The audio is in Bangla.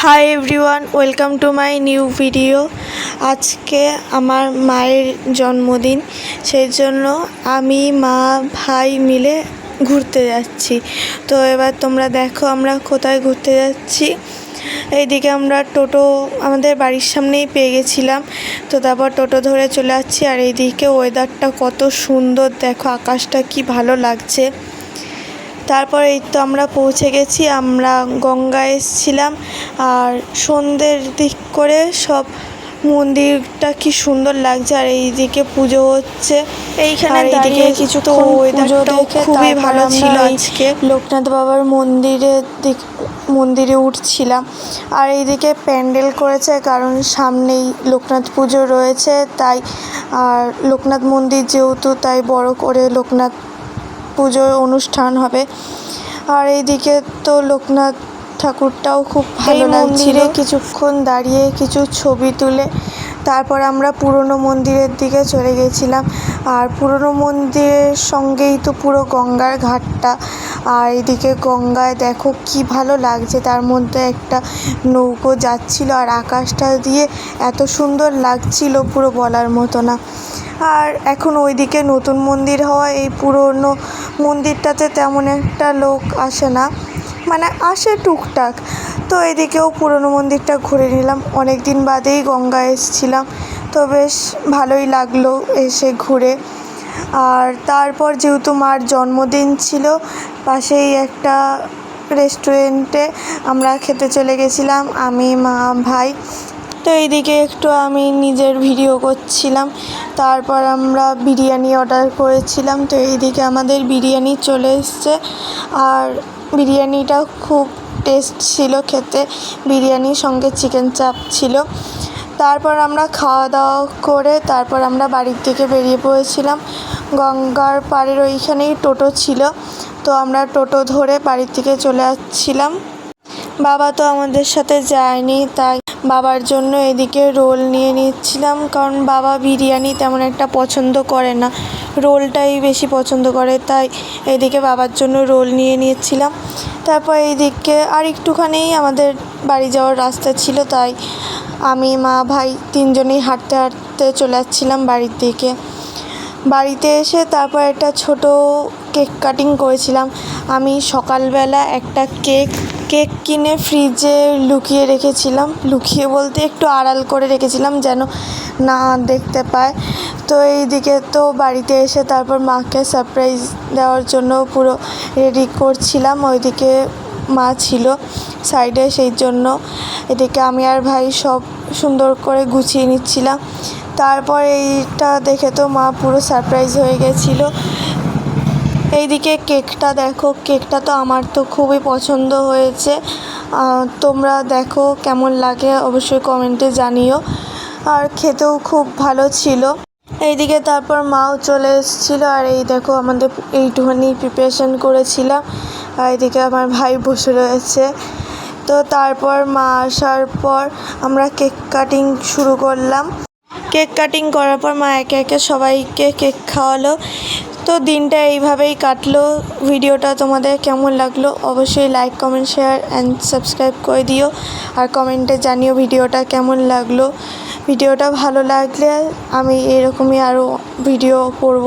Hi everyone, welcome to my new video. আজকে আমার মায়ের জন্মদিন, সেই জন্য আমি মা ভাই মিলে ঘুরতে যাচ্ছি। তো এবার তোমরা দেখো আমরা কোথায় ঘুরতে যাচ্ছি। এইদিকে আমরা টোটো আমাদের বাড়ির সামনেই পেয়ে গেছিলাম, তো তারপর টোটো ধরে চলে যাচ্ছি। আর এইদিকে ওয়েদারটা কত সুন্দর, দেখো আকাশটা কি ভালো লাগছে। তারপর এই তো আমরা পৌঁছে গেছি। আমরা গঙ্গায় এসেছিলাম, আর সন্ধ্যের দিক করে সব মন্দিরটা কি সুন্দর লাগছে। আর এইদিকে পুজো হচ্ছে এইখানে দাঁড়িয়ে কিছুক্ষণ ওয়েদারটাও খুবই ভালো ছিল আজকে। লোকনাথ বাবার মন্দিরে উঠছিলাম। আর এইদিকে প্যান্ডেল করেছে, কারণ সামনেই লোকনাথ পুজো রয়েছে তাই। আর লোকনাথ মন্দির যেহেতু, তাই বড় করে লোকনাথ পুজোর অনুষ্ঠান হবে। আর এইদিকে তো লোকনাথ ঠাকুরটাও খুব ভালো লাগছিল। কিছুক্ষণ দাঁড়িয়ে কিছু ছবি তুলে তারপর আমরা পুরনো মন্দিরের দিকে চলে গেছিলাম। আর পুরনো মন্দিরের সঙ্গেই তো পুরো গঙ্গার ঘাটটা। আর এদিকে গঙ্গায় দেখো কি ভালো লাগছে, তার মধ্যে একটা নৌকো যাচ্ছিল, আর আকাশটা দিয়ে এত সুন্দর লাগছিল পুরো বলার মতো না। আর এখন ওইদিকে নতুন মন্দির হওয়ায় এই পুরনো মন্দিরটাতে তেমন একটা লোক আসে না, মানে আসে টুকটাক। তো এদিকেও পুরনো মন্দিরটা ঘুরে নিলাম। অনেক দিন বাদেই গঙ্গা এসেছিলাম, তো বেশ ভালোই লাগলো এসে ঘুরে। আর তারপর যেহেতু মার জন্মদিন ছিল, পাশেই একটা রেস্টুরেন্টে আমরা খেতে চলে গেছিলাম, আমি মা ভাই। তো এইদিকে একটু আমি নিজের ভিডিও করছিলাম। তারপর আমরা বিরিয়ানি অর্ডার করেছিলাম। তো এইদিকে আমাদের বিরিয়ানি চলে এসছে, আর বিরিয়ানিটা খুব টেস্ট ছিল খেতে। বিরিয়ানির সঙ্গে চিকেন চাপ ছিল। তারপর আমরা খাওয়া দাওয়া করে তারপর আমরা বাড়ির থেকে বেরিয়ে পড়েছিলাম। গঙ্গার পাড়ের ওইখানেই টোটো ছিল, তো আমরা টোটো ধরে বাড়ির থেকে চলে আসছিলাম। বাবা তো আমাদের সাথে যায়নি, তাই বাবার জন্য এদিকে রোল নিয়ে নিচ্ছিলাম, কারণ বাবা বিরিয়ানি তেমন একটা পছন্দ করে না, রোলটাই বেশি পছন্দ করে, তাই এদিকে বাবার জন্য রোল নিয়ে নিচ্ছিলাম। তারপর এইদিকে আর একটুখানি আমাদের বাড়ি যাওয়ার রাস্তা ছিল, তাই আমি মা ভাই তিনজনেই হাঁটতে হাঁটতে চলে যাচ্ছিলাম বাড়ির দিকে। বাড়িতে এসে তারপর একটা ছোট কেক কাটিং করেছিলাম। আমি সকালবেলা একটা কেক কিনে ফ্রিজে লুকিয়ে রেখেছিলাম, লুকিয়ে বলতে একটু আড়াল করে রেখেছিলাম যেন না দেখতে পায়। তো এইদিকে তো বাড়িতে এসে তারপর মাকে সারপ্রাইজ দেওয়ার জন্য পুরো রেডি করছিলাম। ওইদিকে মা ছিল সাইডে, সেই জন্য এদিকে আমি আর ভাই সব সুন্দর করে গুছিয়ে নিচ্ছিলাম। তারপর এইটা দেখে তো মা পুরো সারপ্রাইজ হয়ে গেছিলো। এইদিকে কেকটা দেখো, কেকটা তো আমার তো খুবই পছন্দ হয়েছে। তোমরা দেখো কেমন লাগে অবশ্যই কমেন্টে জানিও। আর খেতেও খুব ভালো ছিল। এইদিকে তারপর মাও চলে এসেছিলো। আর এই দেখো আমাদের এইটুখানি প্রিপারেশান করেছিলাম। আর এইদিকে আমার ভাই বসে রয়েছে। তো তারপর মা আসার পর আমরা কেক কাটিং শুরু করলাম। কেক কাটিং করার পর মা একে একে সবাইকে কেক খাওয়ালো। তো দিনটা এইভাবেই কাটলো। ভিডিওটা তোমাদের কেমন লাগলো অবশ্যই like, comment, share and subscribe করে দিও। আর কমেন্টে জানিও ভিডিওটা কেমন লাগলো। ভিডিওটা ভালো লাগলে আমি এরকমই আরও ভিডিও করব।